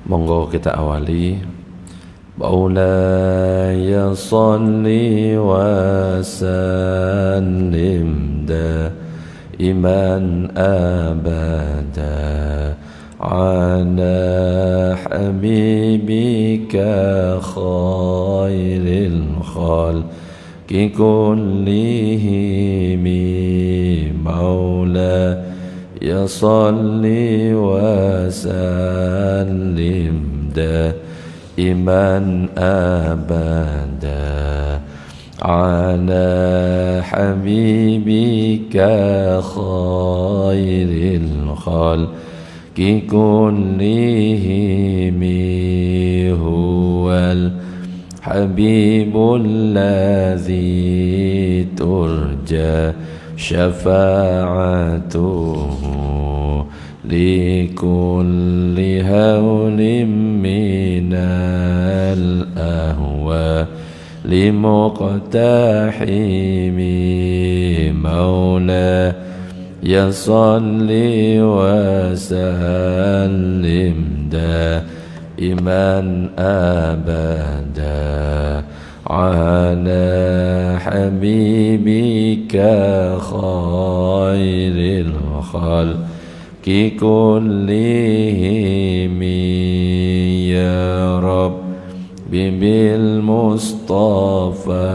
Monggo kita awali. Maulaya salli wa sallim daiman abada ala habibika khairil khalqi kullihim. Maulaya salli wa sallim daiman abada ala habibika khairil khalqi kullihim. Huwal habibul ladzi turja syafa'atuhu likulli hawlim minal ahwa limuqtahimi. Maula ya salli wa sallim daiman abada ala habibika khairil khalqi kullihim. Ya Rabbi bil Mustafa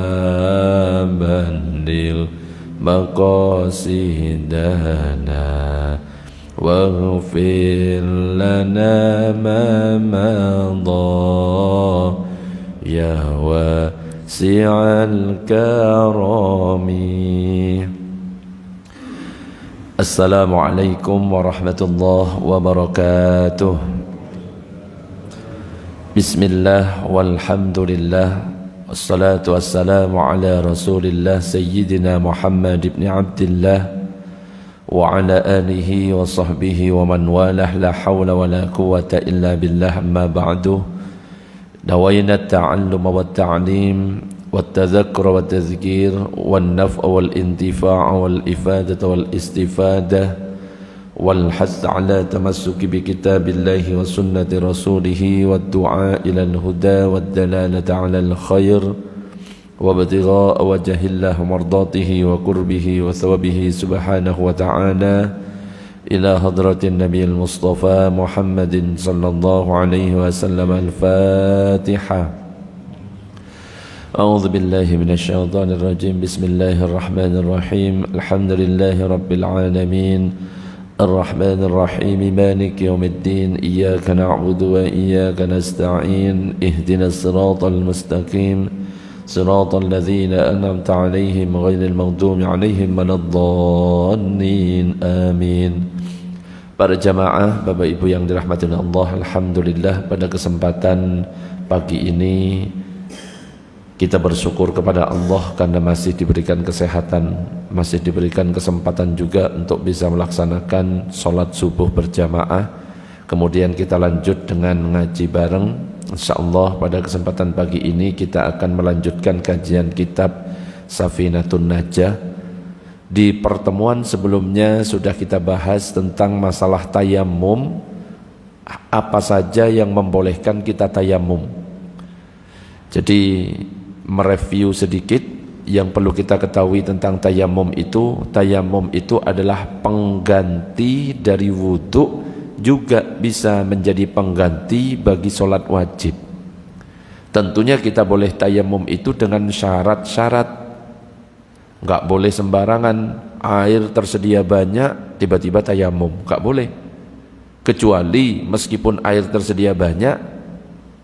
bandil maqasidana waghfir lana ma madha ya wasi'al karami. Assalamualaikum warahmatullahi wabarakatuh. Bismillah walhamdulillah wassalatu wassalamu ala rasulillah sayyidina Muhammad ibn Abdillah wa ala alihi wa sahbihi wa man walah. La hawla wa la quwwata illa billah. Amma ba'du. Nawayna at-ta'allum wa at-ta'lim wa at-tadhakkur wa at-tadhkir wa an-naf'a wal intifa' wal ifadata wal istifadah wal hath ala tamassuki bi kitabillahi wa sunnati rasulih wa ad-du'a ila al-huda wa ad-dalalati ala al-khair wa ibtigha'a wajhillah mardatihi wa qurbihi wa thawabihi subhanahu wa ta'ala ila hadratin nabiyil mustafa Muhammadin sallallahu alaihi wasallam. Al-Fatiha. A'udzu billahi minasy syaithanir rajim. Bismillahir rahmanir rahim. Alhamdulillahi rabbil alamin. Ar-Rahmanir Rahim. Maliki yaumiddin. Iyyaka na'budu wa iyyaka nasta'in. Ihdinas siratal mustaqim. Siratal ladzina an'amta 'alaihim ghairil maghdubi 'alaihim waladdallin. Amin. Para jamaah, Bapak Ibu yang dirahmati Allah, alhamdulillah pada kesempatan pagi ini kita bersyukur kepada Allah karena masih diberikan kesehatan, masih diberikan kesempatan juga untuk bisa melaksanakan sholat subuh berjamaah. Kemudian kita lanjut dengan ngaji bareng. InsyaAllah pada kesempatan pagi ini kita akan melanjutkan kajian kitab Safinatun Najah. Di pertemuan sebelumnya sudah kita bahas tentang masalah tayammum, apa saja yang membolehkan kita tayammum. Jadi mereview sedikit yang perlu kita ketahui tentang tayammum itu. Tayammum itu adalah pengganti dari wudhu, juga bisa menjadi pengganti bagi sholat wajib. Tentunya kita boleh tayammum itu dengan syarat-syarat. Enggak boleh sembarangan, air tersedia banyak tiba-tiba tayammum, enggak boleh. Kecuali meskipun air tersedia banyak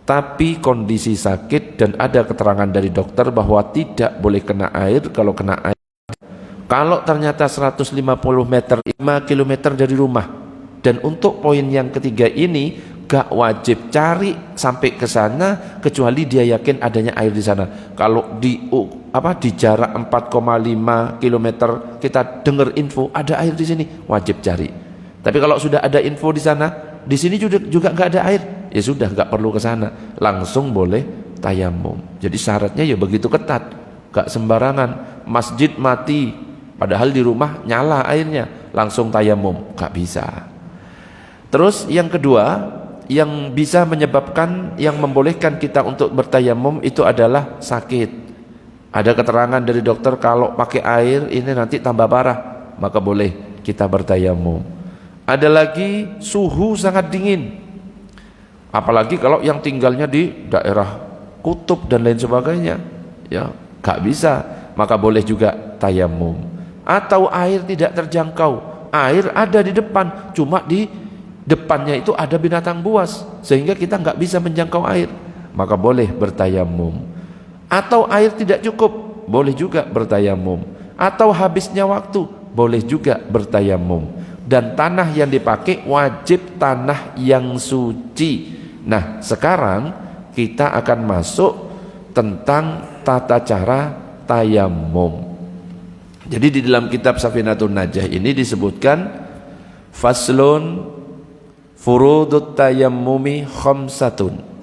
tapi kondisi sakit dan ada keterangan dari dokter bahwa tidak boleh kena air. Kalau kena air, kalau ternyata 150 meter, 5 km dari rumah. Dan untuk poin yang ketiga ini, gak wajib cari sampai ke sana kecuali dia yakin adanya air di sana. Kalau di jarak 4,5 km kita dengar info ada air di sini, wajib cari. Tapi kalau sudah ada info di sana, di sini juga nggak ada air, ya sudah nggak perlu ke sana, langsung boleh tayamum. Jadi syaratnya ya begitu ketat, nggak sembarangan. Masjid mati, padahal di rumah nyala airnya, langsung tayamum, nggak bisa. Terus yang kedua, yang bisa menyebabkan, yang membolehkan kita untuk bertayamum itu adalah sakit. Ada keterangan dari dokter kalau pakai air ini nanti tambah parah, maka boleh kita bertayamum. Ada lagi suhu sangat dingin, apalagi kalau yang tinggalnya di daerah kutub dan lain sebagainya, ya gak bisa, maka boleh juga tayamum. Atau air tidak terjangkau, air ada di depan, cuma di depannya itu ada binatang buas sehingga kita nggak bisa menjangkau air, maka boleh bertayamum. Atau air tidak cukup, boleh juga bertayamum. Atau habisnya waktu, boleh juga bertayamum. Dan tanah yang dipakai wajib tanah yang suci. Nah, sekarang kita akan masuk tentang tata cara tayamum. Jadi di dalam kitab Safinatun Najah ini disebutkan faslun furudut tayammumi khamsatun.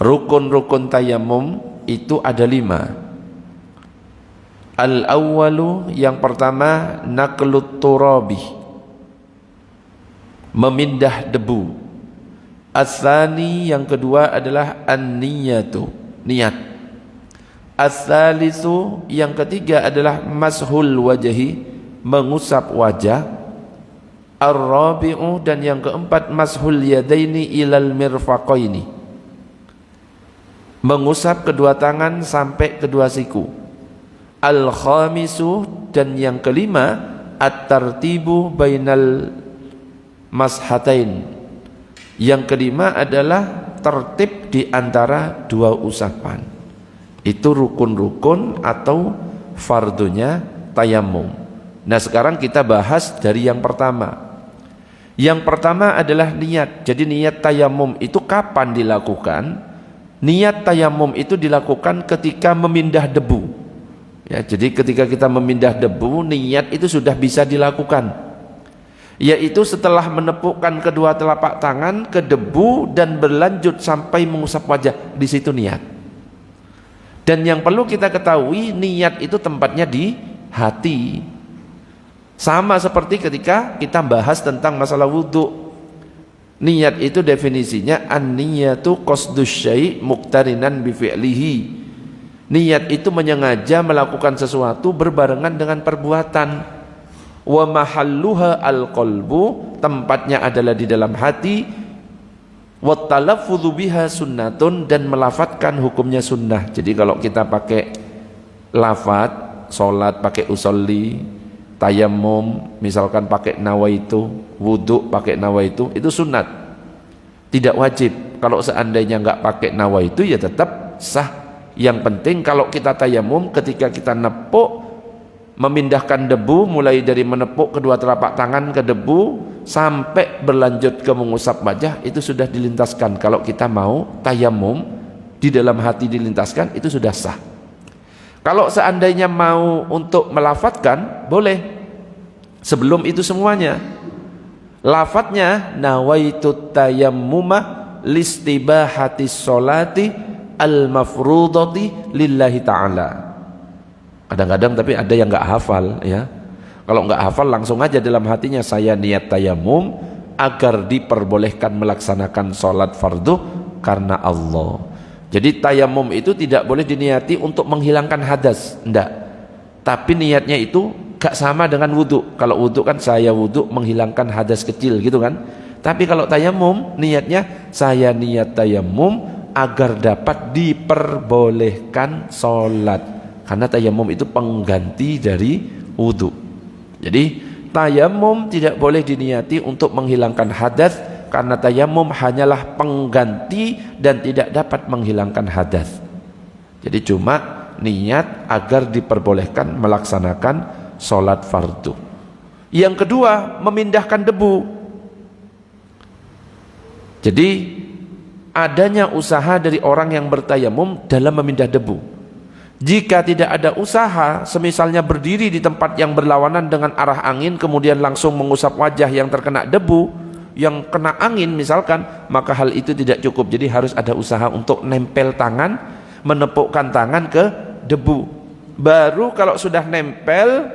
Rukun-rukun tayamum itu ada 5. Al-awwalu, yang pertama, naqlut turabi, memindah debu. As-tsani, yang kedua adalah an-niyatu, niat. As-tsalisu, yang ketiga adalah mashul wajhi, mengusap wajah. Ar-rabi'u, dan yang keempat mashul yadaini ilal mirfaqaini, mengusap kedua tangan sampai kedua siku. Al-khamisu, dan yang kelima at-tartibu bainal mashatain, yang kelima adalah tertib di antara dua usapan. Itu rukun-rukun atau fardunya tayamum. Nah, sekarang kita bahas dari yang pertama. Yang pertama adalah niat. Jadi niat tayamum itu kapan dilakukan? Niat tayamum itu dilakukan ketika memindah debu. Ya, jadi ketika kita memindah debu, niat itu sudah bisa dilakukan. Yaitu setelah menepukkan kedua telapak tangan ke debu dan berlanjut sampai mengusap wajah, di situ niat. Dan yang perlu kita ketahui, niat itu tempatnya di hati. Sama seperti ketika kita bahas tentang masalah wudhu. Niat itu definisinya an-niyatu qasdus syai' muqtarinan bi fi'lihi. Niat itu menyengaja melakukan sesuatu berbarengan dengan perbuatan. Wa mahalluha al-qalbu, tempatnya adalah di dalam hati. Wa talaffudzu biha sunnatun, dan melafatkan hukumnya sunnah. Jadi kalau kita pakai lafaz salat pakai usolli, tayamum misalkan pakai nawaitu, wudu pakai nawaitu, itu sunat, tidak wajib. Kalau seandainya nggak pakai nawaitu ya tetap sah. Yang penting kalau kita tayamum, ketika kita nepuk, memindahkan debu, mulai dari menepuk kedua telapak tangan ke debu sampai berlanjut ke mengusap wajah, itu sudah dilintaskan. Kalau kita mau tayamum, di dalam hati dilintaskan, itu sudah sah. Kalau seandainya mau untuk melafatkan, boleh sebelum itu semuanya. Lafadznya nawaitu tayammuma listibahati sholati al-mafrudati lillahi ta'ala. Kadang-kadang tapi ada yang nggak hafal, ya. Kalau nggak hafal langsung aja dalam hatinya, saya niat tayamum agar diperbolehkan melaksanakan sholat fardu karena Allah. Jadi tayamum itu tidak boleh diniati untuk menghilangkan hadas, enggak. Tapi niatnya itu gak sama dengan wudhu. Kalau wudhu kan saya wudhu menghilangkan hadas kecil gitu kan. Tapi kalau tayamum niatnya saya niat tayamum agar dapat diperbolehkan sholat. Karena tayamum itu pengganti dari wudhu. Jadi tayamum tidak boleh diniati untuk menghilangkan hadas, karena tayamum hanyalah pengganti dan tidak dapat menghilangkan hadas. Jadi cuma niat agar diperbolehkan melaksanakan sholat fardu. Yang kedua, memindahkan debu. Jadi adanya usaha dari orang yang bertayamum dalam memindah debu. Jika tidak ada usaha, semisalnya berdiri di tempat yang berlawanan dengan arah angin, kemudian langsung mengusap wajah yang terkena debu, yang kena angin misalkan, maka hal itu tidak cukup. Jadi harus ada usaha untuk nempel tangan, menepukkan tangan ke debu. Baru kalau sudah nempel,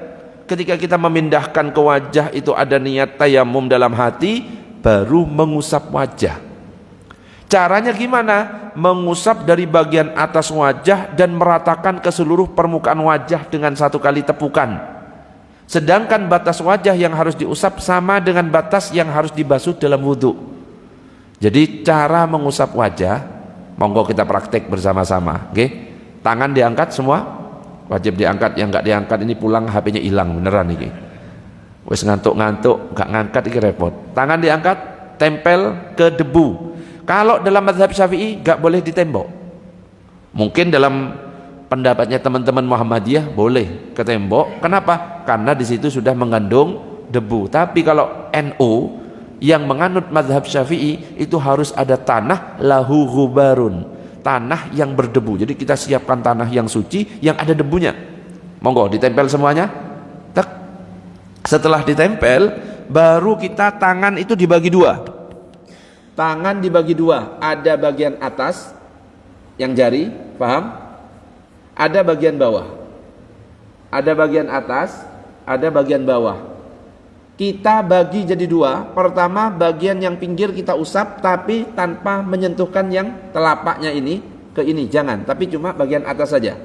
ketika kita memindahkan ke wajah itu ada niat tayamum dalam hati, baru mengusap wajah. Caranya gimana? Mengusap dari bagian atas wajah dan meratakan ke seluruh permukaan wajah dengan satu kali tepukan. Sedangkan batas wajah yang harus diusap sama dengan batas yang harus dibasuh dalam wudhu. Jadi cara mengusap wajah, monggo kita praktek bersama-sama. Oke? Tangan diangkat semua, wajib diangkat. Yang nggak diangkat ini pulang HP-nya hilang beneran ini. Wes ngantuk-ngantuk, nggak ngangkat ini repot. Tangan diangkat, tempel ke debu. Kalau dalam mazhab Syafi'i nggak boleh di tembok. Mungkin dalam pendapatnya teman-teman Muhammadiyah boleh ke tembok. Kenapa? Karena di situ sudah mengandung debu. Tapi kalau NU yang menganut mazhab Syafi'i itu harus ada tanah lahu ghubarun, tanah yang berdebu. Jadi kita siapkan tanah yang suci yang ada debunya. Monggo ditempel semuanya. Setelah ditempel, baru kita tangan itu dibagi dua. Tangan dibagi dua, ada bagian atas yang jari, paham? Ada bagian bawah. Ada bagian atas, ada bagian bawah. Kita bagi jadi dua. Pertama, bagian yang pinggir kita usap tapi tanpa menyentuhkan yang telapaknya ini ke ini, jangan, tapi cuma bagian atas saja.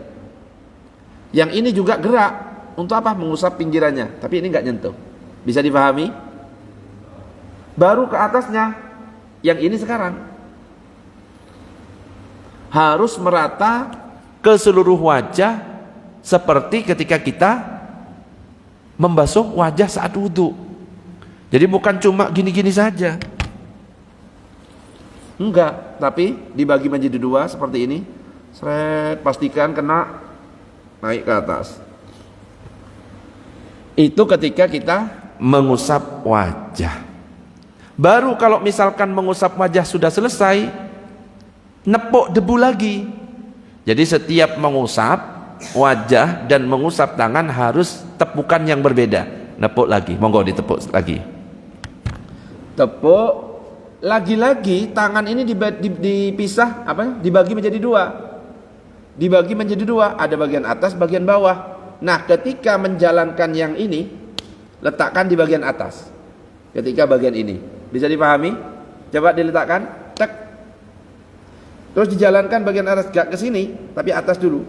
Yang ini juga gerak. Untuk apa? Mengusap pinggirannya, tapi ini nggak nyentuh. Bisa dipahami? Baru ke atasnya, yang ini sekarang harus merata ke seluruh wajah seperti ketika kita membasuh wajah saat wudhu. Jadi bukan cuma gini-gini saja, enggak, tapi dibagi menjadi dua seperti ini. Seret, pastikan kena, naik ke atas. Itu ketika kita mengusap wajah. Baru kalau misalkan mengusap wajah sudah selesai, nepuk debu lagi. Jadi setiap mengusap wajah dan mengusap tangan harus tepukan yang berbeda. Nepuk lagi, monggo ditepuk lagi. Tepuk lagi-lagi, tangan ini dipisah apa? Dibagi menjadi dua. Dibagi menjadi dua, ada bagian atas, bagian bawah. Nah, ketika menjalankan yang ini, letakkan di bagian atas. Ketika bagian ini, bisa dipahami? Coba diletakkan, tek. Terus dijalankan bagian atas, gak ke sini, tapi atas dulu.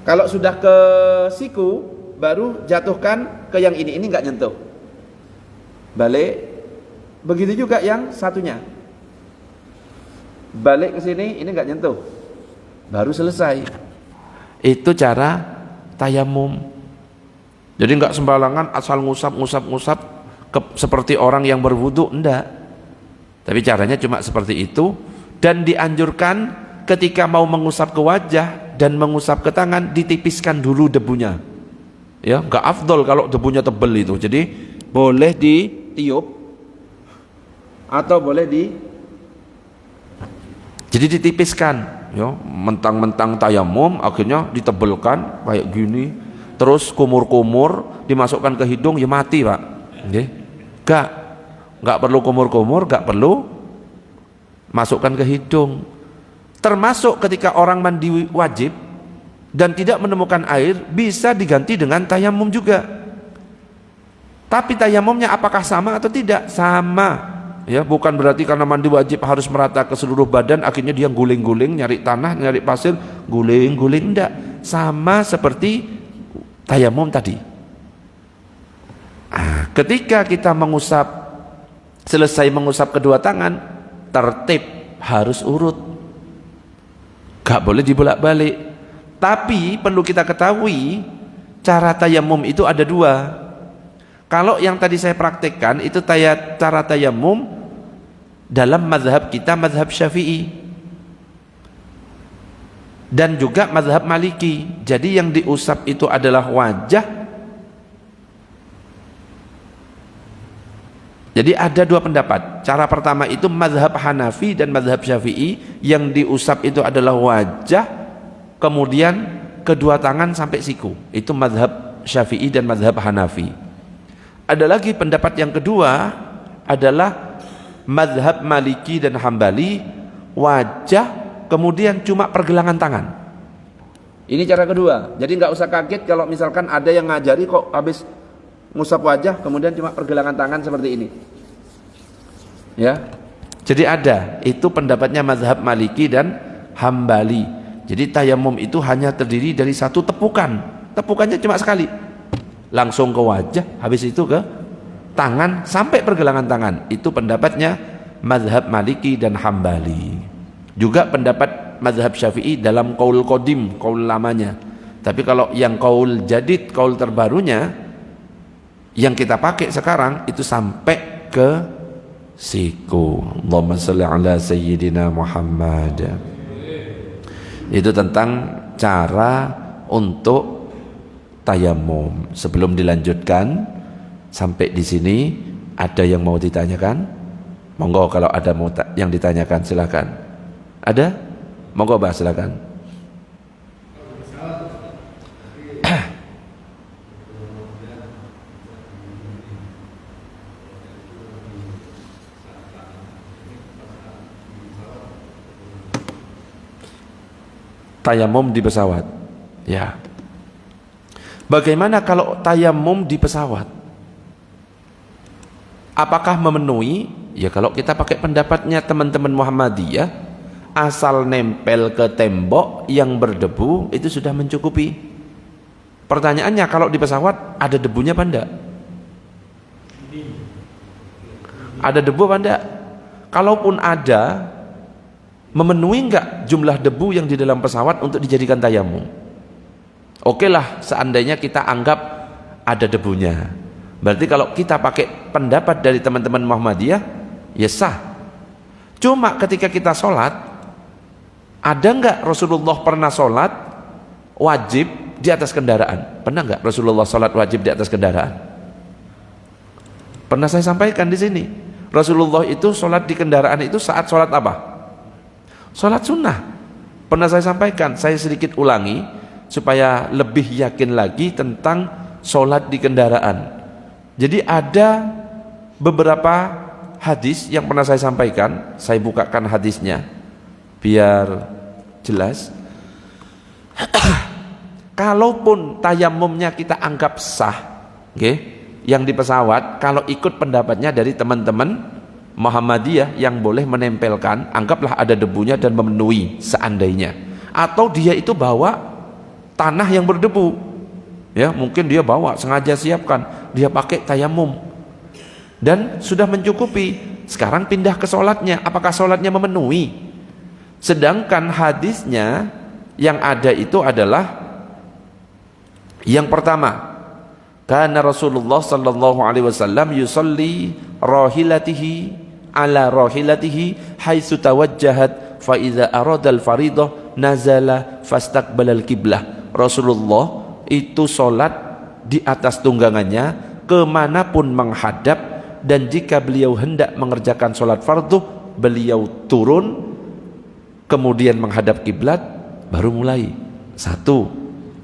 Kalau sudah ke siku, baru jatuhkan ke yang ini gak nyentuh. Balik. Begitu juga yang satunya. Balik ke sini, ini gak nyentuh. Baru selesai. Itu cara tayamum. Jadi enggak sembarangan asal ngusap seperti orang yang berwudu, enggak. Tapi caranya cuma seperti itu. Dan dianjurkan ketika mau mengusap ke wajah dan mengusap ke tangan, ditipiskan dulu debunya. Ya, enggak afdol kalau debunya tebal itu. Jadi boleh ditiup atau boleh jadi ditipiskan. Ya, mentang-mentang tayamum akhirnya ditebelkan kayak gini, terus kumur-kumur dimasukkan ke hidung, ya mati Pak. Nggih. Enggak perlu kumur-kumur, enggak perlu masukkan ke hidung. Termasuk ketika orang mandi wajib dan tidak menemukan air, bisa diganti dengan tayamum juga. Tapi tayamumnya apakah sama atau tidak? Sama. Ya, bukan berarti karena mandi wajib harus merata ke seluruh badan, akhirnya dia guling-guling nyari tanah, nyari pasir, guling-guling, enggak. Sama seperti tayamum tadi. Ketika kita selesai mengusap kedua tangan, tertib, harus urut. Gak boleh dibolak-balik. Tapi perlu kita ketahui, cara tayamum itu ada dua. Kalau yang tadi saya praktekkan itu cara tayamum dalam mazhab kita, mazhab Syafi'i, dan juga mazhab Maliki. Jadi yang diusap itu adalah wajah. Jadi ada dua pendapat. Cara pertama itu mazhab Hanafi dan mazhab Syafi'i, yang diusap itu adalah wajah, kemudian kedua tangan sampai siku. Itu mazhab Syafi'i dan mazhab Hanafi. Ada lagi pendapat yang kedua adalah mazhab Maliki dan Hambali, wajah kemudian cuma pergelangan tangan. Ini cara kedua. Jadi nggak usah kaget kalau misalkan ada yang ngajari kok habis ngusap wajah kemudian cuma pergelangan tangan seperti ini. Ya. Jadi ada, itu pendapatnya mazhab Maliki dan Hambali. Jadi tayamum itu hanya terdiri dari satu tepukan. Tepukannya cuma sekali. Langsung ke wajah, habis itu ke tangan sampai pergelangan tangan. Itu pendapatnya mazhab Maliki dan Hambali. Juga pendapat mazhab Syafi'i dalam qaul qadim, qaul lamanya. Tapi kalau yang qaul jadid, qaul terbarunya yang kita pakai sekarang itu sampai ke siku. Allahumma shalli ala sayyidina Muhammad. Itu tentang cara untuk tayamum. Sebelum dilanjutkan sampai di sini, ada yang mau ditanyakan? Monggo kalau ada yang ditanyakan silakan. Ada? Monggo Mbak silakan. Tayamum di pesawat. Ya. Bagaimana kalau tayamum di pesawat? Apakah memenuhi? Ya kalau kita pakai pendapatnya teman-teman Muhammadiyah, asal nempel ke tembok yang berdebu itu sudah mencukupi. Pertanyaannya kalau di pesawat ada debunya apa enggak? Ada debu apa enggak? Kalaupun ada, memenuhi enggak jumlah debu yang di dalam pesawat untuk dijadikan tayamum? Oke lah, seandainya kita anggap ada debunya. Berarti kalau kita pakai pendapat dari teman-teman Muhammadiyah, ya sah. Cuma ketika kita sholat, ada enggak Rasulullah pernah sholat wajib di atas kendaraan? Pernah enggak Rasulullah sholat wajib di atas kendaraan? Pernah saya sampaikan di sini. Rasulullah itu sholat di kendaraan itu saat sholat apa? Sholat sunnah. Pernah saya sampaikan, saya sedikit ulangi supaya lebih yakin lagi tentang sholat di kendaraan. Jadi ada beberapa hadis yang pernah saya sampaikan, saya bukakan hadisnya biar jelas. Kalaupun tayamumnya kita anggap sah, yang di pesawat, kalau ikut pendapatnya dari teman-teman Muhammadiyah yang boleh menempelkan, anggaplah ada debunya dan memenuhi seandainya. Atau dia itu bawa tanah yang berdebu, ya mungkin dia bawa sengaja siapkan, dia pakai tayamum dan sudah mencukupi. Sekarang pindah ke sholatnya, apakah sholatnya memenuhi? Sedangkan hadisnya yang ada itu adalah yang pertama, karena Rasulullah sallallahu alaihi wasallam yusalli rahilatihi ala rahilatihi haitsu tawajjahat fa idza arada al faridah nazala fastaqbala al qiblah. Rasulullah itu salat di atas tunggangannya kemanapun menghadap, dan jika beliau hendak mengerjakan salat fardu beliau turun kemudian menghadap kiblat baru mulai. Satu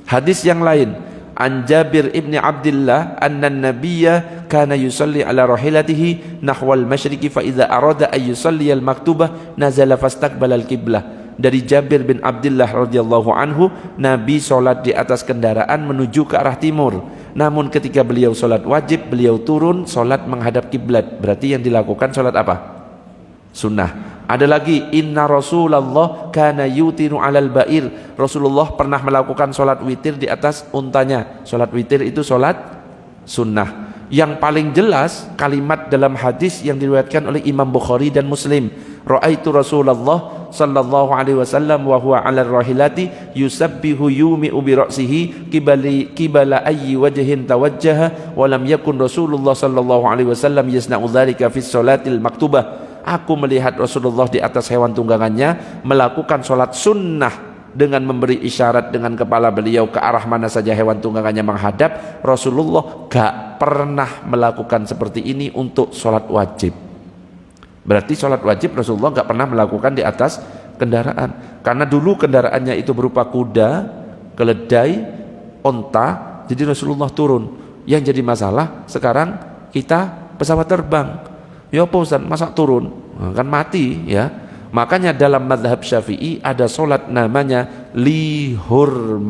hadis yang lain, an Jabir ibni Abdullah anna nabiyya kana yusalli ala rahilatihi nahwal masyriqi fa idza arada ay yusalli al maktubah nazala fastaqbala al qiblah. Dari Jabir bin Abdullah radhiyallahu anhu, Nabi salat di atas kendaraan menuju ke arah timur. Namun ketika beliau salat wajib, beliau turun salat menghadap kiblat. Berarti yang dilakukan salat apa? Sunnah. Ada lagi, inna Rasulullah kana yutiru alal ba'ir. Rasulullah pernah melakukan salat witir di atas untanya. Salat witir itu salat sunnah. Yang paling jelas kalimat dalam hadis yang diriwayatkan oleh Imam Bukhari dan Muslim, ra'aitu Rasulullah sallallahu alaihi wasallam wa huwa 'ala rahilati yusabbihu yumi'u bi ra'sihi qibala ayyi wajhin tawajjaha wa lam yakun Rasulullah sallallahu alaihi wasallam yasna'u dzalika fi sholatil maktubah. Aku melihat Rasulullah di atas hewan tunggangannya melakukan sholat sunnah dengan memberi isyarat dengan kepala beliau ke arah mana saja hewan tunggangannya menghadap. Rasulullah gak pernah melakukan seperti ini untuk sholat wajib. Berarti sholat wajib Rasulullah gak pernah melakukan di atas kendaraan, karena dulu kendaraannya itu berupa kuda, keledai, onta. Jadi Rasulullah turun. Yang jadi masalah sekarang kita pesawat terbang, ya apa Ustaz, masa turun? Kan mati ya. Makanya dalam mazhab Syafi'i ada solat namanya lihurmatil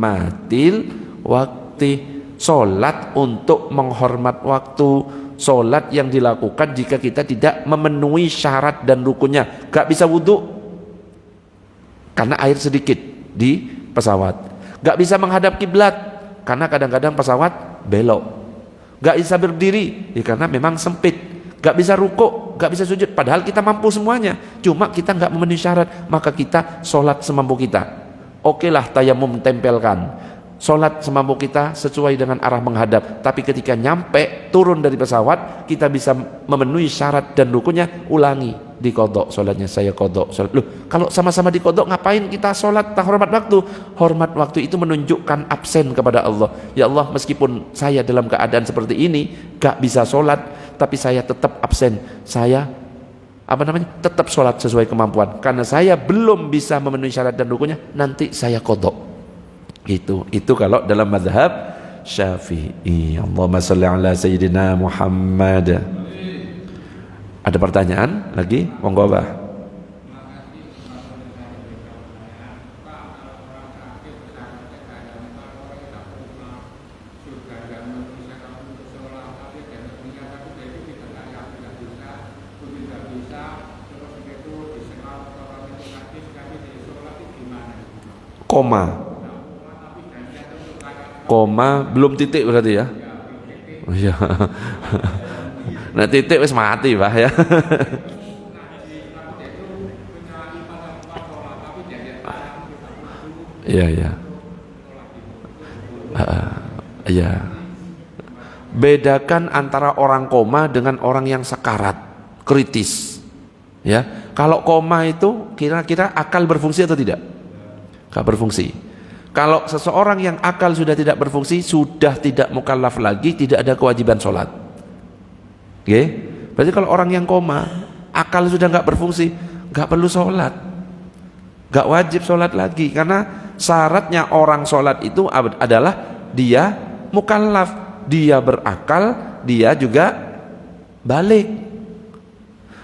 wakti, solat untuk menghormat waktu, Solat yang dilakukan jika kita tidak memenuhi syarat dan rukunnya. Gak bisa wudhu karena air sedikit di pesawat. Gak bisa menghadap kiblat karena kadang-kadang pesawat belok. Gak bisa berdiri ya karena memang sempit. Gak bisa rukuk, gak bisa sujud, padahal kita mampu semuanya, cuma kita gak memenuhi syarat. Maka kita sholat semampu kita. Oke lah tayamum tempelkan, sholat semampu kita sesuai dengan arah menghadap. Tapi ketika nyampe turun dari pesawat, kita bisa memenuhi syarat dan rukunnya, ulangi, dikodok sholatnya. Saya kodok sholat. Loh, kalau sama-sama dikodok, ngapain kita sholat tak hormat waktu? Hormat waktu itu menunjukkan absen kepada Allah. Ya Allah, meskipun saya dalam keadaan seperti ini gak bisa sholat, tapi saya tetap absen. Saya tetap sholat sesuai kemampuan, karena saya belum bisa memenuhi syarat dan rukunnya, nanti saya kodok. Itu kalau dalam mazhab Syafi'i. Allahumma sholli ala sayyidina Muhammad. Ada pertanyaan lagi? Monggo, Bah. Koma belum titik berarti ya? Oh iya. Nah titik wis mati, Pak ya. Iya iya. Iya. Bedakan antara orang koma dengan orang yang sekarat, kritis. Ya, kalau koma itu kira-kira akal berfungsi atau tidak? Gak berfungsi. Kalau seseorang yang akal sudah tidak berfungsi, sudah tidak mukallaf lagi, tidak ada kewajiban sholat. Oke? Berarti kalau orang yang koma, akal sudah gak berfungsi, gak perlu sholat, gak wajib sholat lagi. Karena syaratnya orang sholat itu adalah dia mukallaf, dia berakal, dia juga balik.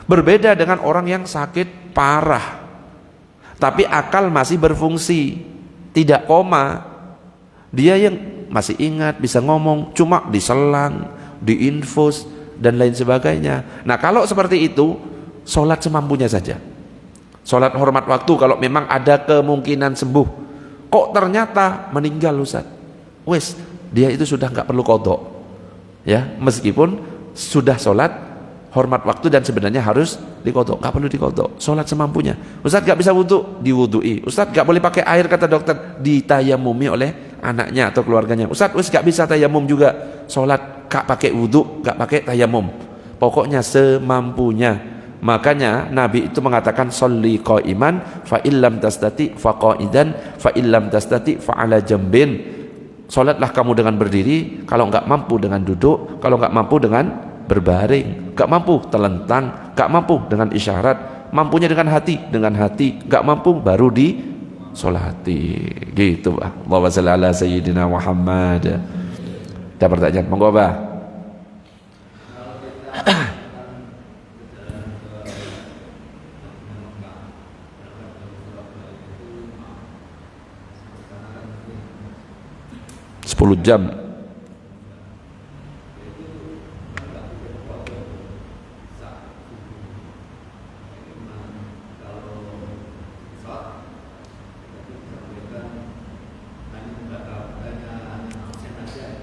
Berbeda dengan orang yang sakit parah tapi akal masih berfungsi, tidak koma. Dia yang masih ingat, bisa ngomong, cuma diselang, diinfus dan lain sebagainya. Nah kalau seperti itu, sholat semampunya saja. Sholat hormat waktu kalau memang ada kemungkinan sembuh. Kok ternyata meninggal Ustaz? Wes, dia itu sudah nggak perlu qadha. Ya, meskipun sudah sholat hormat waktu dan sebenarnya harus dikodok, nggak perlu dikodok, sholat semampunya. Ustadz nggak bisa wudhu, diwudui. Ustadz nggak boleh pakai air, kata dokter, ditayamumi oleh anaknya atau keluarganya. Ustadz nggak bisa tayamum juga, sholat nggak pakai wudhu, nggak pakai tayamum, pokoknya semampunya. Makanya Nabi itu mengatakan sholli qaiman fa illam tastati fa qaidan fa illam tastati fa ala jambin. Sholatlah kamu dengan berdiri, kalau nggak mampu dengan duduk, kalau nggak mampu dengan berbaring, gak mampu telentang, gak mampu dengan isyarat, mampunya dengan hati, gak mampu baru di solati. Gitu, Pak. Allahumma shalli ala sayyidina Muhammad. Ada pertanyaan, monggo, Pak. Sepuluh jam.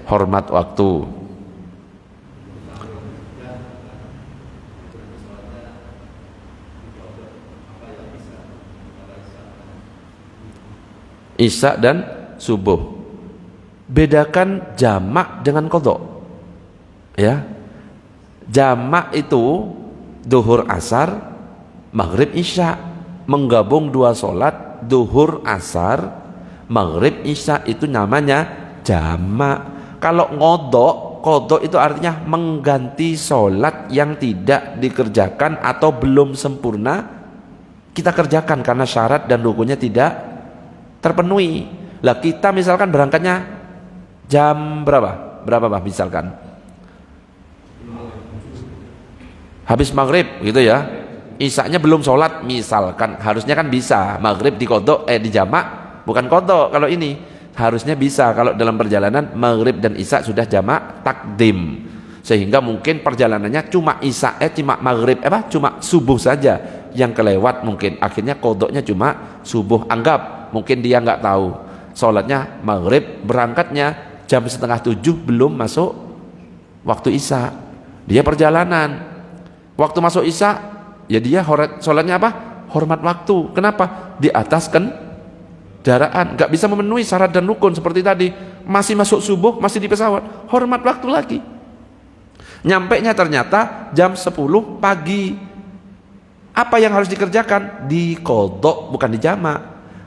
Hormat waktu. Isya dan subuh. Bedakan jamak dengan qadha. Ya. Jamak itu duhur asar, maghrib isya, menggabung dua solat, duhur asar, maghrib isya, itu namanya jamak. Kalau qadha itu artinya mengganti sholat yang tidak dikerjakan atau belum sempurna, kita kerjakan karena syarat dan rukunnya tidak terpenuhi. Lah kita misalkan berangkatnya jam berapa Pak misalkan? Habis maghrib gitu ya, isyanya belum sholat misalkan, harusnya kan bisa maghrib di jamak, bukan qadha. Kalau ini harusnya bisa, kalau dalam perjalanan maghrib dan isya sudah jamak takdim. Sehingga mungkin perjalanannya cuma cuma maghrib cuma subuh saja yang kelewat, mungkin akhirnya kodoknya cuma subuh. Anggap mungkin dia nggak tahu sholatnya maghrib, berangkatnya jam 6:30 belum masuk waktu isya, dia perjalanan, waktu masuk isya ya dia sholatnya hormat waktu. Kenapa? Di atas kendaraan, nggak bisa memenuhi syarat dan rukun seperti tadi, masih masuk subuh, masih di pesawat, hormat waktu lagi. Nyampenya ternyata jam 10 pagi. Apa yang harus dikerjakan? Di kodok, bukan di jamak.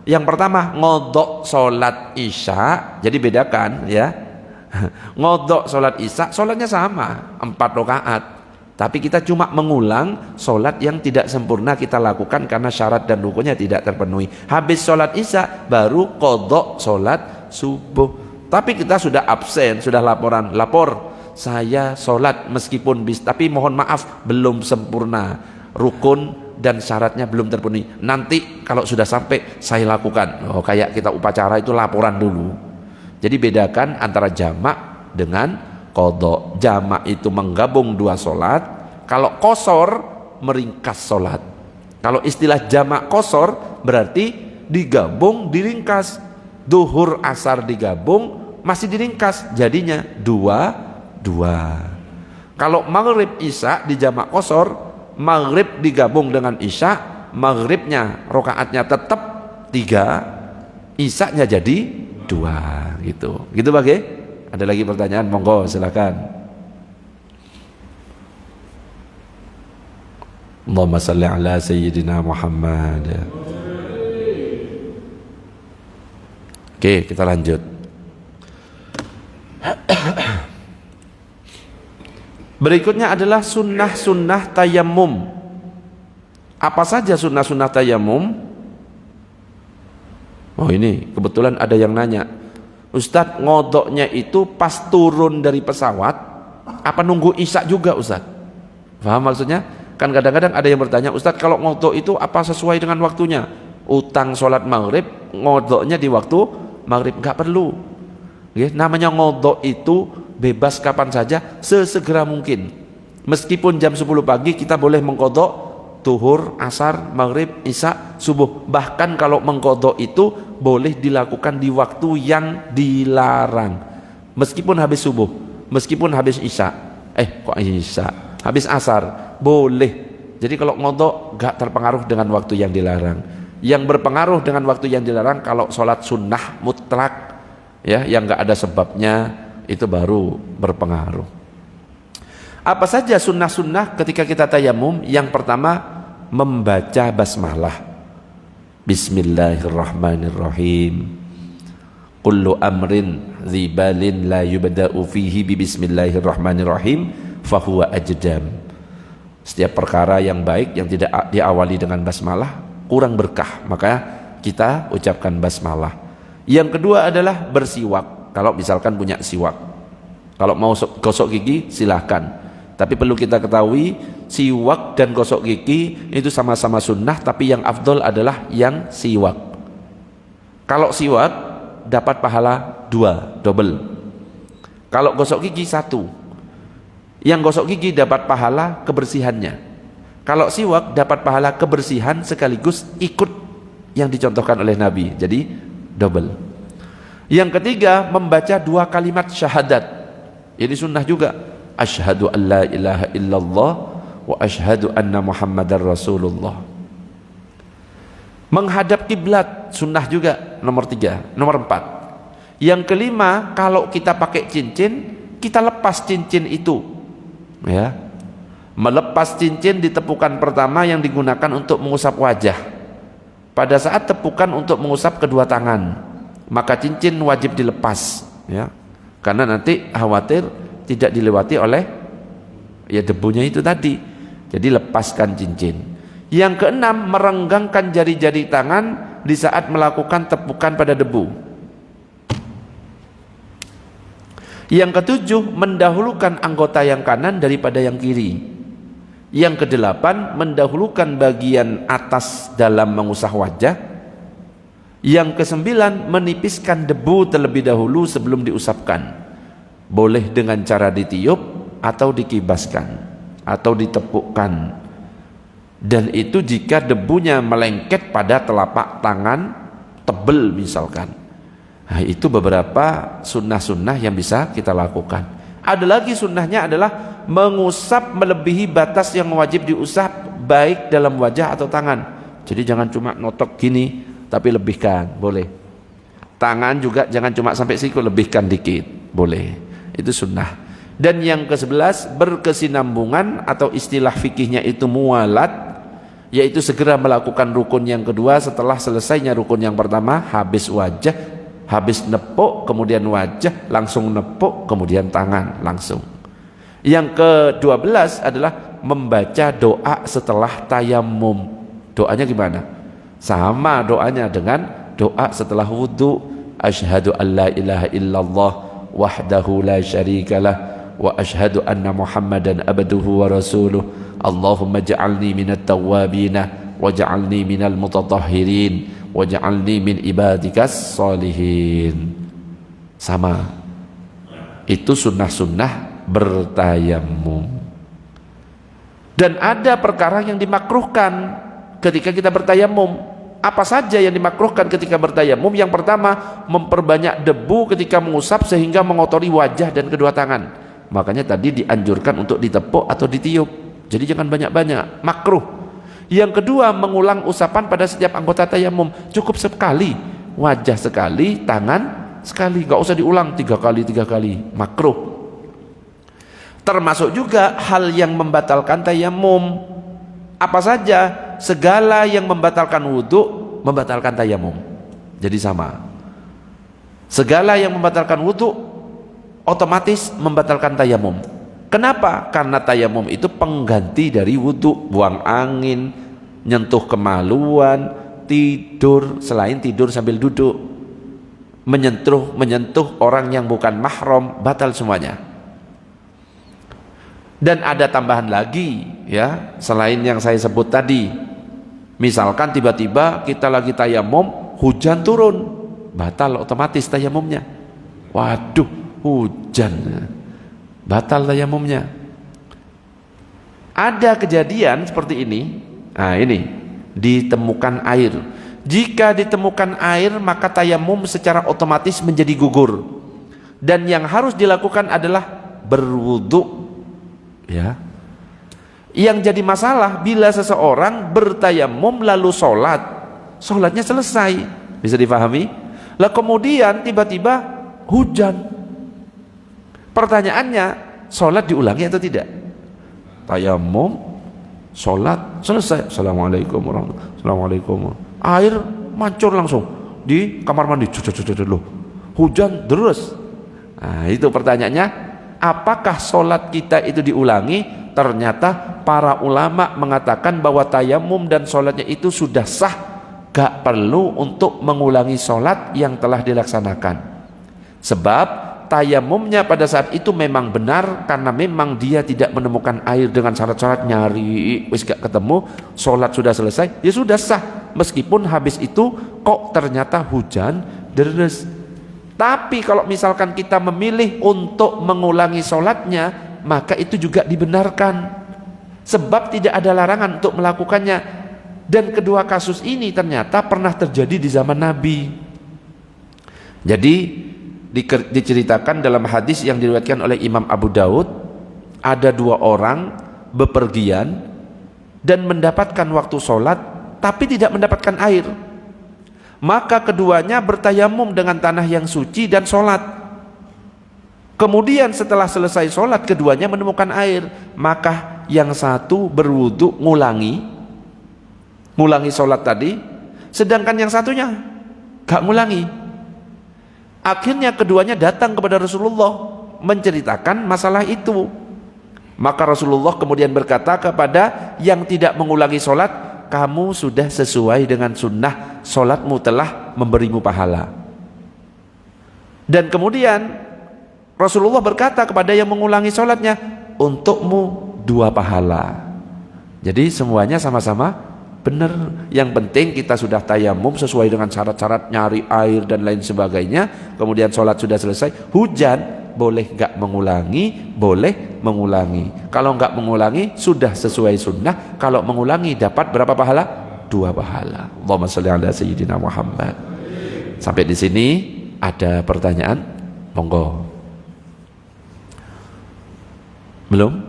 Yang pertama, ngodok sholat isya. Jadi bedakan ya, ngodok sholat isya, sholatnya sama 4 rakaat, tapi kita cuma mengulang sholat yang tidak sempurna kita lakukan karena syarat dan rukunnya tidak terpenuhi. Habis sholat isya baru kodok sholat subuh. Tapi kita sudah absen, sudah lapor saya sholat meskipun tapi mohon maaf belum sempurna, rukun dan syaratnya belum terpenuhi, nanti kalau sudah sampai saya lakukan. Kayak kita upacara itu laporan dulu. Jadi bedakan antara jamak dengan kodok. Jamak itu menggabung 2 sholat, kalau kosor meringkas sholat. Kalau istilah jamak kosor berarti digabung diringkas, duhur asar digabung masih diringkas, jadinya 2. Kalau maghrib isya di jamak kosor, maghrib digabung dengan isya, maghribnya rokaatnya tetap 3, isyanya jadi 2 gitu. Gitu bagai? Ada lagi pertanyaan? Monggo silakan. Allahumma salli ala sayyidina Muhammad. Oke, kita lanjut. Berikutnya adalah sunnah-sunnah tayamum. Apa saja sunnah-sunnah tayamum? Oh ini kebetulan ada yang nanya, Ustadz, ngodoknya itu pas turun dari pesawat apa nunggu isya juga Ustadz? Paham maksudnya? Kan kadang-kadang ada yang bertanya, Ustadz kalau ngodok itu apa sesuai dengan waktunya? Utang sholat maghrib, ngodoknya di waktu maghrib, nggak perlu. Namanya ngodok itu bebas kapan saja, sesegera mungkin. Meskipun jam 10 pagi kita boleh mengkodok zuhur, asar, maghrib, isya, subuh. Bahkan kalau mengkodok itu boleh dilakukan di waktu yang dilarang. Meskipun habis subuh, meskipun habis isya, habis asar, boleh. Jadi kalau ngodok gak terpengaruh dengan waktu yang dilarang. Yang berpengaruh dengan waktu yang dilarang kalau sholat sunnah mutlak, ya, yang gak ada sebabnya, itu baru berpengaruh. Apa saja sunnah-sunnah ketika kita tayamum? Yang pertama, membaca basmalah. Bismillahirrahmanirrahim. Kullu amrin dzibalin la yubda'u fihi bi bismillahirrahmanirrahim fahuwa ajdam. Setiap perkara yang baik yang tidak diawali dengan basmalah kurang berkah, maka kita ucapkan basmalah. Yang kedua adalah bersiwak. Kalau misalkan punya siwak, kalau mau gosok gigi silahkan, tapi perlu kita ketahui siwak dan gosok gigi itu sama-sama sunnah, tapi yang afdol adalah yang siwak. Kalau siwak dapat pahala 2, double. Kalau gosok gigi 1, yang gosok gigi dapat pahala kebersihannya. Kalau siwak dapat pahala kebersihan sekaligus ikut yang dicontohkan oleh Nabi, jadi double. Yang ketiga, membaca 2 kalimat syahadat. Ini sunnah juga. Asyhadu an la ilaha illallah wa asyhadu anna Muhammadar Rasulullah. Menghadap kiblat sunnah juga, nomor 3. Nomor 4. Yang kelima, kalau kita pakai cincin, kita lepas cincin itu, ya. Melepas cincin di tepukan pertama yang digunakan untuk mengusap wajah. Pada saat tepukan untuk mengusap kedua tangan, maka cincin wajib dilepas, ya, karena nanti khawatir tidak dilewati oleh debunya itu tadi. Jadi lepaskan cincin. Yang keenam, merenggangkan jari-jari tangan di saat melakukan tepukan pada debu. Yang ketujuh, mendahulukan anggota yang kanan daripada yang kiri. Yang kedelapan, mendahulukan bagian atas dalam mengusap wajah. Yang kesembilan, menipiskan debu terlebih dahulu sebelum diusapkan. Boleh dengan cara ditiup, atau dikibaskan atau ditepukkan. Dan itu jika debunya melengket pada telapak tangan tebel misalkan. Nah, itu beberapa sunnah-sunnah yang bisa kita lakukan. Ada lagi sunnahnya adalah mengusap melebihi batas yang wajib diusap, baik dalam wajah atau tangan. Jadi jangan cuma notok gini, tapi lebihkan, boleh. Tangan juga jangan cuma sampai siku, lebihkan dikit, boleh. Itu sunnah. Dan yang ke-11, berkesinambungan atau istilah fikihnya itu mualat, yaitu segera melakukan rukun yang kedua setelah selesainya rukun yang pertama. Habis wajah, habis nepuk, kemudian wajah, langsung nepuk, kemudian tangan, langsung. Yang ke-12 adalah membaca doa setelah tayamum. Doanya gimana? Sama doanya dengan doa setelah wudu. Asyhadu an la ilaha illallah wahdahu la syarikalah wa asyhadu anna Muhammadan abduhu wa rasuluh. Allahumma ja'alni minat tawwabina wa ja'alni minal mutatahhirin waj'alni min ibadikas sholihin. Sama. Itu sunnah-sunnah bertayamum. Dan ada perkara yang dimakruhkan ketika kita bertayamum. Apa saja yang dimakruhkan ketika bertayamum? Yang pertama, memperbanyak debu ketika mengusap sehingga mengotori wajah dan kedua tangan. Makanya tadi dianjurkan untuk ditepuk atau ditiup. Jadi jangan banyak-banyak, makruh. Yang kedua, mengulang usapan pada setiap anggota tayamum. Cukup sekali, wajah sekali, tangan sekali, nggak usah diulang 3 kali, makruh. Termasuk juga hal yang membatalkan tayamum. Apa saja? Segala yang membatalkan wudhu membatalkan tayamum. Jadi sama. Segala yang membatalkan wudhu otomatis membatalkan tayamum. Kenapa? Karena tayamum itu pengganti dari wudhu. Buang angin, nyentuh kemaluan, tidur, selain tidur sambil duduk, menyentuh orang yang bukan mahram, batal semuanya. Dan ada tambahan lagi ya, selain yang saya sebut tadi. Misalkan tiba-tiba kita lagi tayamum, hujan turun, batal otomatis tayamumnya. Waduh, hujan, batal tayamumnya. Ada kejadian seperti ini. Nah, ini ditemukan air. Jika ditemukan air, maka tayamum secara otomatis menjadi gugur. Dan yang harus dilakukan adalah berwudu. Ya. Yang jadi masalah bila seseorang bertayamum lalu sholatnya selesai, bisa dipahami? Lah kemudian tiba-tiba hujan. Pertanyaannya, sholat diulangi atau tidak? Tayamum, sholat selesai, assalamualaikum warahmatullahi wabarakatuh. Air mancur langsung di kamar mandi, loh, hujan terus. Nah, itu pertanyaannya, apakah sholat kita itu diulangi? Ternyata para ulama mengatakan bahwa tayamum dan sholatnya itu sudah sah, gak perlu untuk mengulangi sholat yang telah dilaksanakan. Sebab tayamumnya pada saat itu memang benar, karena memang dia tidak menemukan air dengan syarat-syarat, nyari wis gak ketemu, sholat sudah selesai, ya sudah sah. Meskipun habis itu kok ternyata hujan deres. Tapi kalau misalkan kita memilih untuk mengulangi sholatnya, maka itu juga dibenarkan, sebab tidak ada larangan untuk melakukannya. Dan kedua kasus ini ternyata pernah terjadi di zaman Nabi. Jadi diceritakan dalam hadis yang diriwayatkan oleh Imam Abu Daud, ada 2 orang bepergian dan mendapatkan waktu sholat tapi tidak mendapatkan air. Maka keduanya bertayamum dengan tanah yang suci dan sholat. Kemudian setelah selesai sholat, keduanya menemukan air. Maka yang satu berwudu ngulangi sholat tadi, sedangkan yang satunya gak ngulangi. Akhirnya keduanya datang kepada Rasulullah menceritakan masalah itu. Maka Rasulullah kemudian berkata kepada yang tidak mengulangi sholat, kamu sudah sesuai dengan sunnah, sholatmu telah memberimu pahala. Dan kemudian Rasulullah berkata kepada yang mengulangi sholatnya, untukmu 2 pahala. Jadi semuanya sama-sama benar. Yang penting kita sudah tayamum sesuai dengan syarat-syarat, nyari air dan lain sebagainya, kemudian sholat sudah selesai, hujan, boleh nggak mengulangi, boleh mengulangi. Kalau nggak mengulangi sudah sesuai sunnah. Kalau mengulangi dapat berapa pahala? 2 pahala. Allahumma sholli ala sayyidina Muhammad. Sampai di sini ada pertanyaan? Monggo. Belum?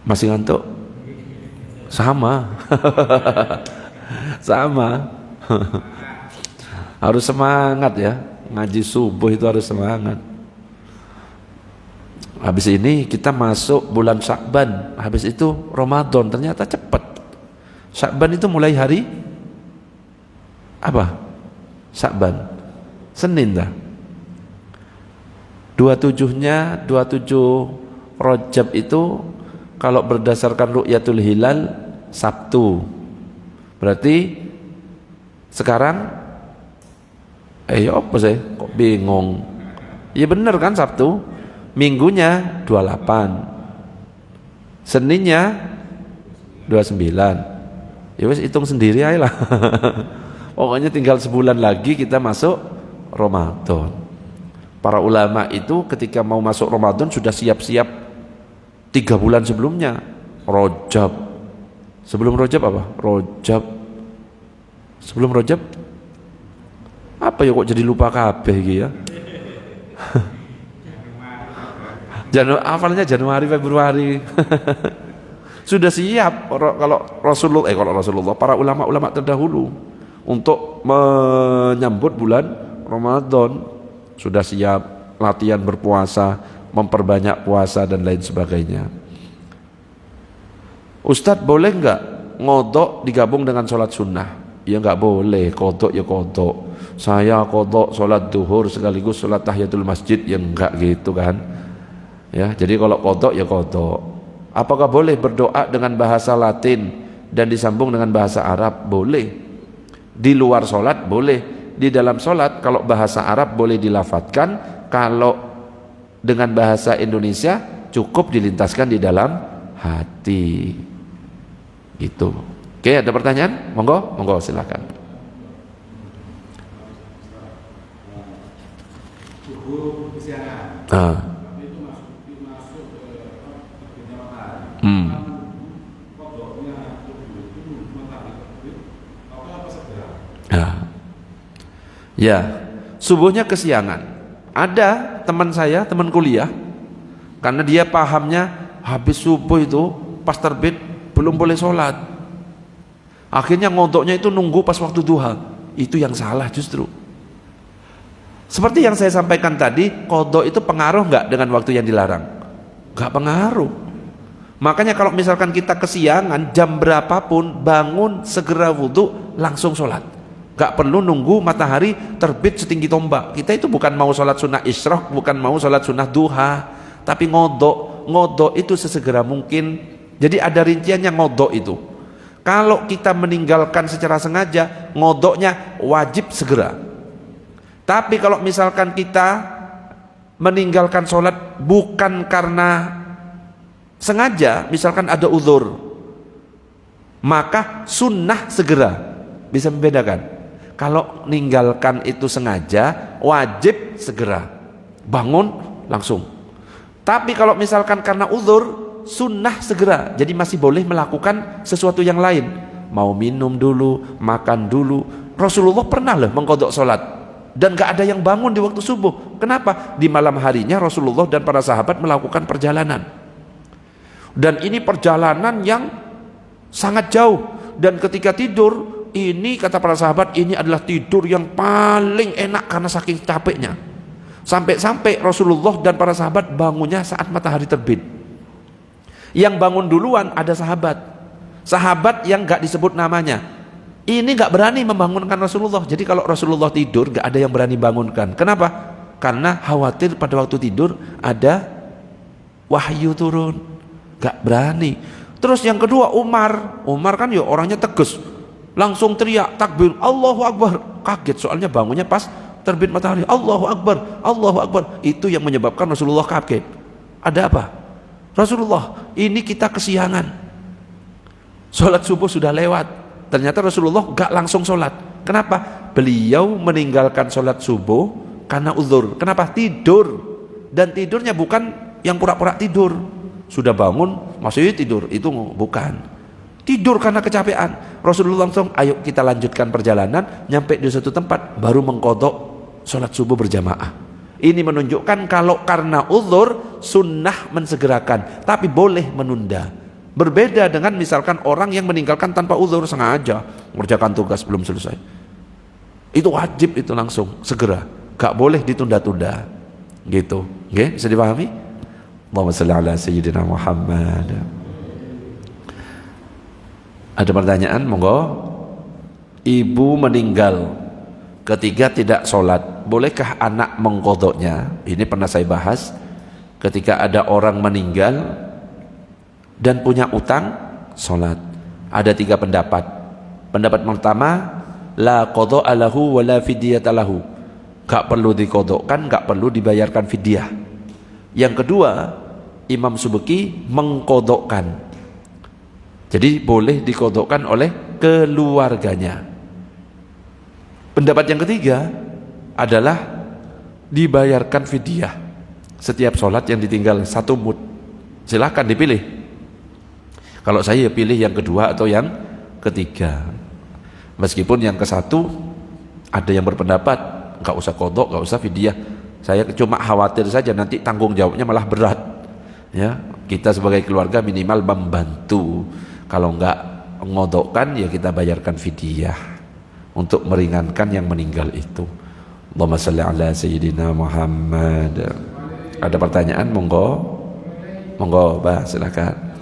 Masih ngantuk? Sama. Sama. Harus semangat ya. Ngaji subuh itu harus semangat. Habis ini kita masuk bulan Sya'ban. Habis itu Ramadan. Ternyata cepat. Sya'ban itu mulai hari apa? Sya'ban. Senin dah. 27-nya 27 Rajab itu kalau berdasarkan ru'yatul hilal Sabtu. Berarti sekarang apa sih? Kok bingung? Ya bener kan Sabtu. Minggunya 28. Seninnya 29. Ya wes hitung sendiri aja lah. Pokoknya tinggal sebulan lagi kita masuk Ramadan. Para ulama itu ketika mau masuk Ramadan sudah siap-siap 3 bulan sebelumnya. Rajab. Sebelum Rajab apa? Rajab. Sebelum Rajab apa ya kok jadi lupa kabeh iki ya? Awalnya Januari Februari. Sudah siap kalau Rasulullah para ulama-ulama terdahulu untuk menyambut bulan Ramadan sudah siap latihan berpuasa, memperbanyak puasa dan lain sebagainya. Ustadz boleh nggak ngodok digabung dengan sholat sunnah? Ya nggak boleh. Kodok ya kodok. Saya kodok sholat duhur sekaligus sholat tahiyatul masjid, ya enggak gitu kan ya. Jadi kalau kodok ya kodok. Apakah boleh berdoa dengan bahasa Latin dan disambung dengan bahasa Arab? Boleh. Di luar sholat boleh. Di dalam sholat kalau bahasa Arab boleh dilafadzkan, kalau dengan bahasa Indonesia cukup dilintaskan di dalam hati gitu. Oke, ada pertanyaan? Monggo, monggo silakan. Ya, subuhnya kesiangan. Ada teman saya, teman kuliah, karena dia pahamnya habis subuh itu pas terbit belum boleh sholat. Akhirnya ngodoknya itu nunggu pas waktu duha. Itu yang salah justru. Seperti yang saya sampaikan tadi, qadha itu pengaruh nggak dengan waktu yang dilarang? Nggak pengaruh. Makanya kalau misalkan kita kesiangan jam berapapun, bangun segera wudhu langsung sholat. Gak perlu nunggu matahari terbit setinggi tombak. Kita itu bukan mau sholat sunnah isyraq, bukan mau sholat sunnah duha, tapi ngodok itu sesegera mungkin. Jadi ada rinciannya ngodok itu. Kalau kita meninggalkan secara sengaja, ngodoknya wajib segera. Tapi kalau misalkan kita meninggalkan sholat bukan karena sengaja, misalkan ada uzur, maka sunnah segera. Bisa membedakan. Kalau meninggalkan itu sengaja, wajib segera bangun langsung. Tapi kalau misalkan karena uzur, sunnah segera. Jadi masih boleh melakukan sesuatu yang lain. Mau minum dulu, makan dulu. Rasulullah pernah loh mengqadha sholat dan gak ada yang bangun di waktu subuh. Kenapa? Di malam harinya Rasulullah dan para sahabat melakukan perjalanan. Dan ini perjalanan yang sangat jauh. Dan ketika tidur, ini kata para sahabat, ini adalah tidur yang paling enak karena saking capeknya. Sampai-sampai Rasulullah dan para sahabat bangunnya saat matahari terbit. Yang bangun duluan ada sahabat yang gak disebut namanya. Ini gak berani membangunkan Rasulullah. Jadi kalau Rasulullah tidur gak ada yang berani bangunkan. Kenapa? Karena khawatir pada waktu tidur ada wahyu turun. Gak berani. Terus yang kedua Umar kan ya orangnya tegas, langsung teriak takbir, Allahu Akbar. Kaget soalnya bangunnya pas terbit matahari. Allahu Akbar, Allahu Akbar. Itu yang menyebabkan Rasulullah kaget. Ada apa? Rasulullah, ini kita kesiangan, sholat subuh sudah lewat. Ternyata Rasulullah gak langsung sholat. Kenapa? Beliau meninggalkan sholat subuh karena uzur. Kenapa? Tidur. dan tidurnya bukan yang pura-pura tidur, sudah bangun masih tidur, itu bukan tidur karena kecapean. Rasulullah langsung, ayo kita lanjutkan perjalanan, nyampe di suatu tempat baru mengqadha sholat subuh berjamaah. Ini menunjukkan kalau karena uzur sunnah mensegerakan, tapi boleh menunda. Berbeda dengan misalkan orang yang meninggalkan tanpa uzur, sengaja mengerjakan tugas belum selesai, itu wajib, itu langsung segera, gak boleh ditunda-tunda gitu. Oke, bisa dipahami? Allahumma shalli ala sayyidina Muhammad. Ada pertanyaan, monggo. Ibu meninggal ketika tidak sholat, bolehkah anak mengqadhanya? Ini pernah saya bahas. Ketika ada orang meninggal dan punya utang sholat, ada 3 pendapat. Pendapat pertama, la qadha'a lahu wa la fidyata lahu, gak perlu diqadhakan, gak perlu dibayarkan fidyah. Yang kedua, Imam Subki mengqadhakan, jadi boleh diqadhakan oleh keluarganya. Pendapat yang ketiga adalah dibayarkan fidyah setiap sholat yang ditinggal 1 mud. Silahkan dipilih. Kalau saya pilih yang kedua atau yang ketiga. Meskipun yang ke-1 ada yang berpendapat nggak usah qadha, nggak usah fidyah. Saya cuma khawatir saja nanti tanggung jawabnya malah berat. Ya, kita sebagai keluarga minimal membantu. Kalau nggak ngodokkan ya kita bayarkan fidyah untuk meringankan yang meninggal itu. Allahumma shalli ala sayyidina Muhammad. Ada pertanyaan, monggo. Monggo, Bah, silakan.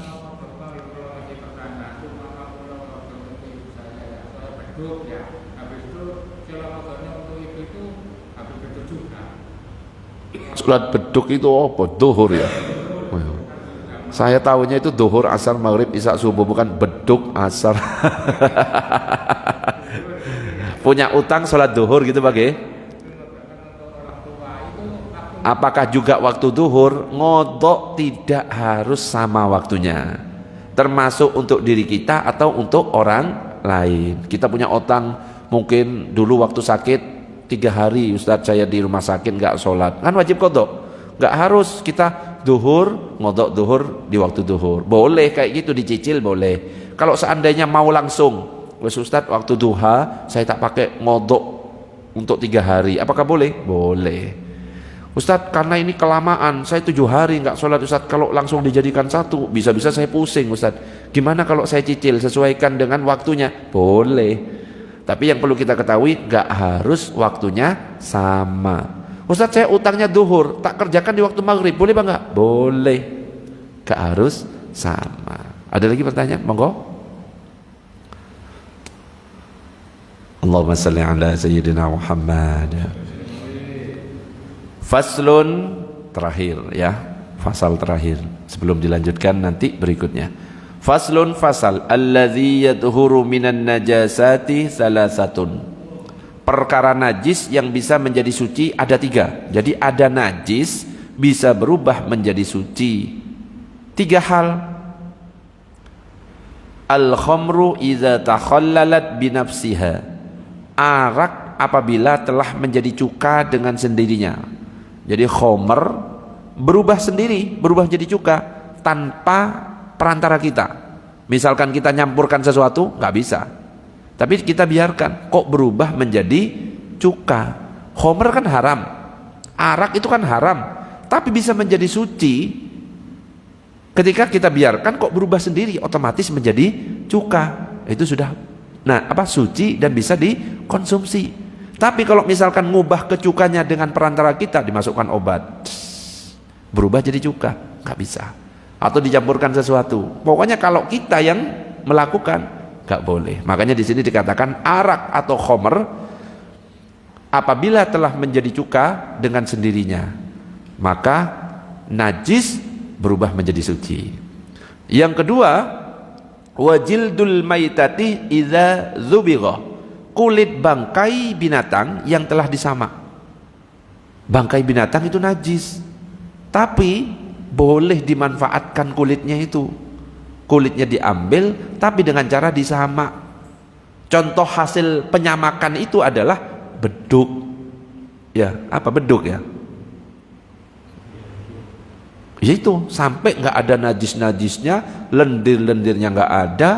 Sholat beduk itu apa? Duhur ya? Saya tahunya itu duhur, asar, maghrib, isya, subuh, bukan beduk, asar. Punya utang sholat duhur gitu bagai? Apakah juga waktu duhur? Ngodok tidak harus sama waktunya, termasuk untuk diri kita atau untuk orang lain. Kita punya utang, mungkin dulu waktu sakit 3 hari Ustadz saya di rumah sakit nggak sholat, kan wajib qadha. Nggak harus kita duhur, ngodok duhur di waktu duhur. Boleh kayak gitu, dicicil boleh. Kalau seandainya mau langsung, wes Ustadz waktu duha saya tak pakai ngodok untuk 3 hari, apakah boleh? Boleh. Ustadz karena ini kelamaan, saya 7 hari nggak sholat Ustadz, kalau langsung dijadikan 1 bisa-bisa saya pusing Ustadz. Gimana kalau saya cicil, sesuaikan dengan waktunya? Boleh. Tapi yang perlu kita ketahui, nggak harus waktunya sama. Ustadz saya utangnya duhur, tak kerjakan di waktu maghrib, boleh bang? Nggak? Boleh. Nggak harus sama. Ada lagi pertanyaan? Monggo. Allahumma salli ala sayyidina Muhammad. Faslun, terakhir ya, fasal terakhir sebelum dilanjutkan nanti berikutnya. Faslun, fasal, alladzi yadhuru minan najasati salasatun. Perkara najis yang bisa menjadi suci ada 3. Jadi ada najis bisa berubah menjadi suci 3 hal. Al-khamru idza takhallalat binafsiha. Arak apabila telah menjadi cuka dengan sendirinya. Jadi khamr berubah sendiri, berubah jadi cuka tanpa perantara kita. Misalkan kita nyampurkan sesuatu, nggak bisa, tapi kita biarkan, kok berubah menjadi cuka. Khamr kan haram, arak itu kan haram, tapi bisa menjadi suci ketika kita biarkan, kok berubah sendiri, otomatis menjadi cuka. Itu sudah, suci dan bisa dikonsumsi. Tapi kalau misalkan ngubah kecukanya dengan perantara kita, dimasukkan obat, berubah jadi cuka, nggak bisa. Atau dicampurkan sesuatu. Pokoknya kalau kita yang melakukan, nggak boleh. Makanya di sini dikatakan arak atau khamr apabila telah menjadi cuka dengan sendirinya, maka najis berubah menjadi suci. Yang kedua, wajildul maitati idza dzubigha. Kulit bangkai binatang yang telah disamak. Bangkai binatang itu najis, tapi boleh dimanfaatkan kulitnya itu. Kulitnya diambil tapi dengan cara disamak. Contoh hasil penyamakan itu adalah beduk. Ya, apa beduk ya? Yaitu sampai nggak ada najis-najisnya, lendir-lendirnya nggak ada,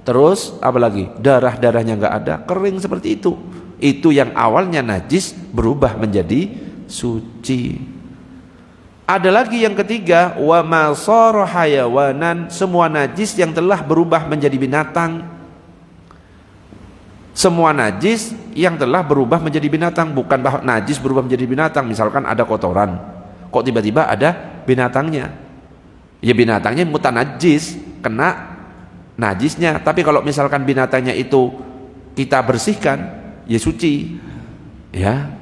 terus apalagi darah-darahnya nggak ada, kering seperti itu. Itu yang awalnya najis berubah menjadi suci. Ada lagi yang ketiga, wa ma sara hayawanan, semua najis yang telah berubah menjadi binatang. Semua najis yang telah berubah menjadi binatang, bukan bahwa najis berubah menjadi binatang. Misalkan ada kotoran, kok tiba-tiba ada binatangnya. Ya binatangnya mutanajis, kena najisnya. Tapi kalau misalkan binatangnya itu kita bersihkan, ya suci. Ya.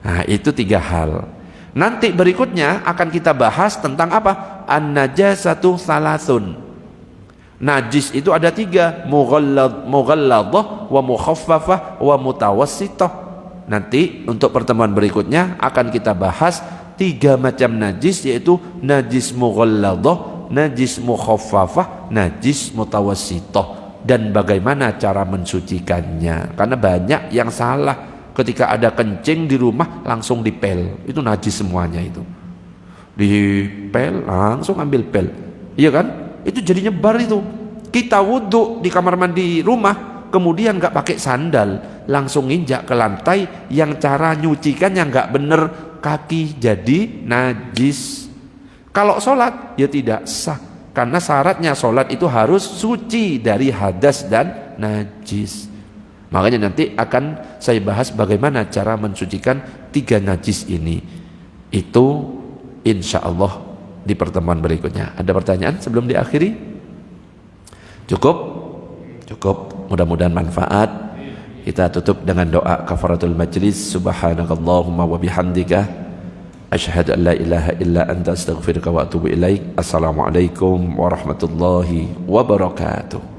Nah, itu 3 hal. Nanti berikutnya akan kita bahas tentang apa? An-najasatu salasun. Najis itu ada 3, mughalladhah wa mukhaffafah wa mutawassithah. Nanti untuk pertemuan berikutnya akan kita bahas 3 macam najis, yaitu najis mughalladhah, najis mukhaffafah, najis mutawassithah, dan bagaimana cara mensucikannya. Karena banyak yang salah. Ketika ada kencing di rumah langsung dipel, itu najis semuanya itu. Dipel langsung ambil pel, iya kan? Itu jadi nyebar itu. Kita wudhu di kamar mandi rumah, kemudian nggak pakai sandal, langsung injak ke lantai, yang cara nyucikannya nggak bener, kaki jadi najis. Kalau sholat ya tidak sah, karena syaratnya sholat itu harus suci dari hadas dan najis. Makanya nanti akan saya bahas bagaimana cara mensucikan 3 najis ini. Itu insya Allah di pertemuan berikutnya. Ada pertanyaan sebelum diakhiri? Cukup? Cukup. Mudah-mudahan manfaat. Kita tutup dengan doa kafaratul majlis. Subhanakallahumma wa bihamdika asyhadu an la ilaha illa anta astaghfiruka wa atubu ilaik. Assalamualaikum warahmatullahi wabarakatuh.